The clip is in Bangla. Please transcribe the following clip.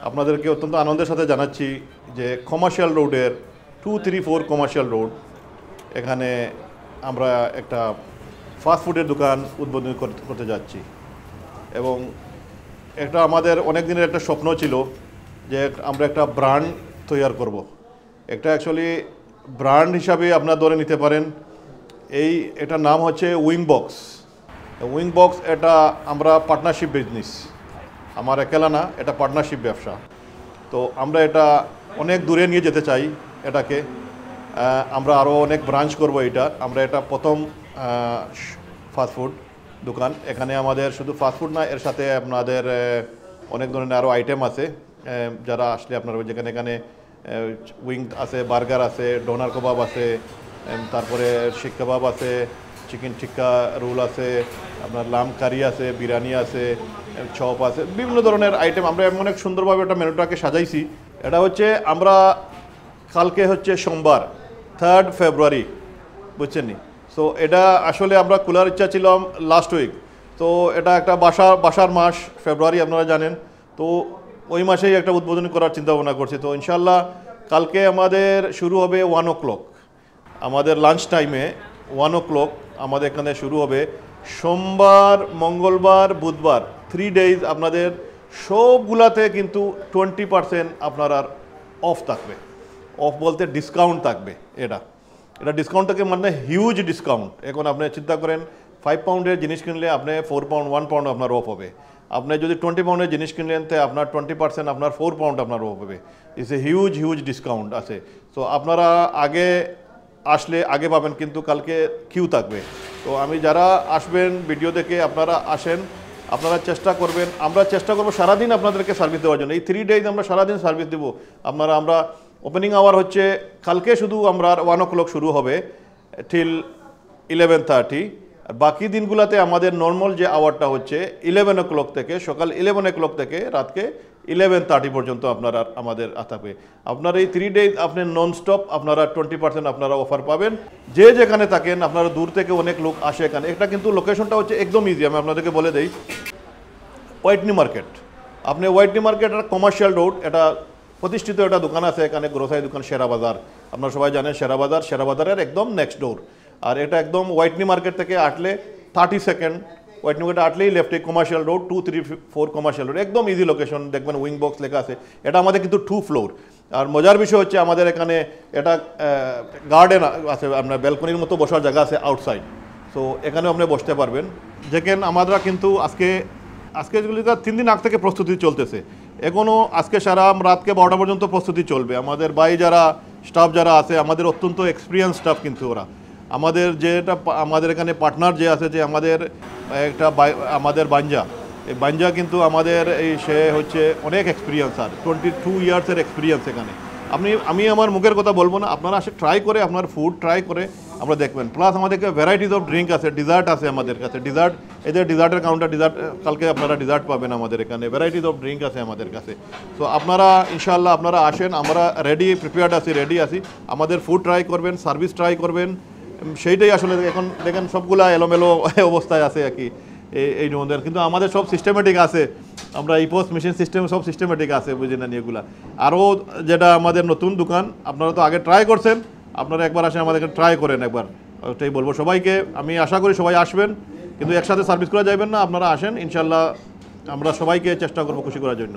আপনাদেরকে অত্যন্ত আনন্দের সাথে জানাচ্ছি যে কমার্শিয়াল রোডের 234 কমার্শিয়াল রোড এখানে আমরা একটা ফাস্ট ফুডের দোকান উদ্বোধন করতে যাচ্ছি। এবং এটা আমাদের অনেক দিনের একটা স্বপ্ন ছিল যে আমরা একটা ব্র্যান্ড তৈরি করব। একটা অ্যাকচুয়ালি ব্র্যান্ড হিসাবে আপনারা ধরে নিতে পারেন, এটার নাম হচ্ছে উইং বক্স। উইং বক্স এটা আমরা পার্টনারশিপ বিজনেস, আমার একেলা না, এটা পার্টনারশিপ ব্যবসা। তো আমরা এটা অনেক দূরে নিয়ে যেতে চাই এটাকে। আমরা আরও অনেক ব্রাঞ্চ করব। আমরা এটা প্রথম ফাস্টফুড দোকান। এখানে আমাদের শুধু ফাস্টফুড না, এর সাথে আপনাদের অনেক ধরনের আরও আইটেম আছে। যারা আসলে আপনার যেখানে এখানে উইং আছে, বার্গার আছে, ডোনার কাবাব আছে, তারপরে শিক কাবাব আছে, চিকেন টিক্কা রোল আছে, আপনার লাম কারি আছে, বিরিয়ানি আছে, চপ আছে, বিভিন্ন ধরনের আইটেম। আমরা অনেক সুন্দরভাবে একটা মেনুটাকে সাজাইছি। এটা হচ্ছে আমরা কালকে হচ্ছে সোমবার 3 ফেব্রুয়ারি, বুঝছেন নি? সো এটা আসলে আমরা খোলার ইচ্ছা ছিলাম লাস্ট উইক। তো এটা একটা বাসার মাস ফেব্রুয়ারি, আপনারা জানেন। তো ওই মাসেই একটা উদ্বোধন করার চিন্তা ভাবনা করছি। তো ইনশাল্লাহ কালকে আমাদের শুরু হবে 1 o'clock, আমাদের লাঞ্চ টাইমে 1 o'clock আমাদের এখানে শুরু হবে। সোমবার, মঙ্গলবার, বুধবার 3 days আপনাদের সবগুলাতে কিন্তু 20% আপনার আর অফ থাকবে। অফ বলতে ডিসকাউন্ট থাকবে। এটা ডিসকাউন্টটাকে মানে হিউজ ডিসকাউন্ট। এখন আপনি চিন্তা করেন 5 পাউন্ডের জিনিস কিনলে আপনি 4 পাউন্ড 1 পাউন্ড আপনার অফ হবে। আপনি যদি 20 পাউন্ডের জিনিস কিনলেন তো আপনার 20% আপনার 4 পাউন্ড আপনার অফ হবে। ইটস এ হিউজ ডিসকাউন্ট আছে। সো আপনারা আগে আসলে আগে পাবেন, কিন্তু কালকে কিউ থাকবে। তো আমি যারা আসবেন ভিডিও দেখে আপনারা আসেন, আপনারা চেষ্টা করবেন, আমরা চেষ্টা করবো সারাদিন আপনাদেরকে সার্ভিস দেওয়ার জন্য। এই 3 days আমরা সারাদিন সার্ভিস দেবো। আমরা ওপেনিং আওয়ার হচ্ছে কালকে শুধু আমরা 1 o'clock শুরু হবে till 11:30। আর বাকি দিনগুলোতে আমাদের নর্মাল যে আওয়ারটা হচ্ছে 11 o'clock থেকে, সকাল 11 o'clock থেকে রাতকে 11:30 পর্যন্ত আপনারা আমাদের থাকবে। আপনার এই 3 days আপনি ননস্টপ আপনারা 20% আপনারা অফার পাবেন। যে যেখানে থাকেন, আপনারা দূর থেকে অনেক লোক আসে এখানে। এটা কিন্তু লোকেশনটা হচ্ছে একদম ইজি, আমি আপনাদেরকে বলে দেই। হোয়াইটনি মার্কেট, আপনি হোয়াইটনি মার্কেট আর কমার্শিয়াল রোড, এটা প্রতিষ্ঠিত একটা দোকান আছে এখানে, গ্রোসারি দোকান শেরা বাজার। আপনারা সবাই জানেন শেরা বাজারের একদম নেক্সট ডোর। আর এটা একদম হোয়াইটনি মার্কেট থেকে আটলে 30 সেকেন্ড, হোয়াইটনি মার্কেট আটলেই লেফটে কমার্শিয়াল রোড, 234 কমার্শিয়াল রোড, একদম ইজি লোকেশন। দেখবেন উইং বক্স লেখা আছে। এটা আমাদের কিন্তু 2 floor। আর মজার বিষয় হচ্ছে আমাদের এখানে এটা গার্ডেন আছে, আপনার ব্যালকনির মতো বসার জায়গা আছে আউটসাইড। সো এখানেও আপনি বসতে পারবেন। দেখেন আমরা কিন্তু আজকে 3 দিন আগ থেকে প্রস্তুতি চলতেছে। এখনও আজকে সারা রাতকে 12টা পর্যন্ত প্রস্তুতি চলবে। আমাদের যারা স্টাফ যারা আছে, আমাদের অত্যন্ত এক্সপিরিয়েন্স স্টাফ, কিন্তু ওরা আমাদের এখানে পার্টনার যে আছে, যে আমাদের আমাদের বাঞ্জা কিন্তু আমাদের সে হচ্ছে অনেক এক্সপিরিয়েন্স, আর 22 yearsের এক্সপিরিয়েন্স এখানে। আমি আমার মুখের কথা বলবো না, আপনারা আসে ট্রাই করে, আপনার ফুড ট্রাই করে আমরা দেখবেন। প্লাস আমাদেরকে ভ্যারাইটিস অফ ড্রিঙ্ক আছে, ডিজার্ট আছে আমাদের কাছে। এদের ডিজার্টের কাউন্টার, কালকে আপনারা ডিজার্ট পাবেন আমাদের এখানে। ভ্যারাইটিস অফ ড্রিঙ্ক আছে আমাদের কাছে। তো আপনারা ইনশাআল্লাহ আপনারা আসেন, আমরা রেডি আছি। আমাদের ফুড ট্রাই করবেন, সার্ভিস ট্রাই করবেন। সেইটাই আসলে এখন দেখেন সবগুলা এলোমেলো অবস্থায় আছে আর কি এই মধ্যে, কিন্তু আমাদের সব সিস্টেমেটিক আছে। আমরা ইপোস মেশিন সিস্টেম সব সিস্টেমেটিক আছে, বুঝে নেন এগুলা। আরও যেটা আমাদের নতুন দোকান, আপনারা তো আগে ট্রাই করছেন, আপনারা একবার আসেন আমাদেরকে ট্রাই করেন একবার। ওটাই বলবো সবাইকে। আমি আশা করি সবাই আসবেন, কিন্তু একসাথে সার্ভিস করা যাবেন না। আপনারা আসেন, ইনশাল্লাহ আমরা সবাইকে চেষ্টা করবো খুশি করার জন্য।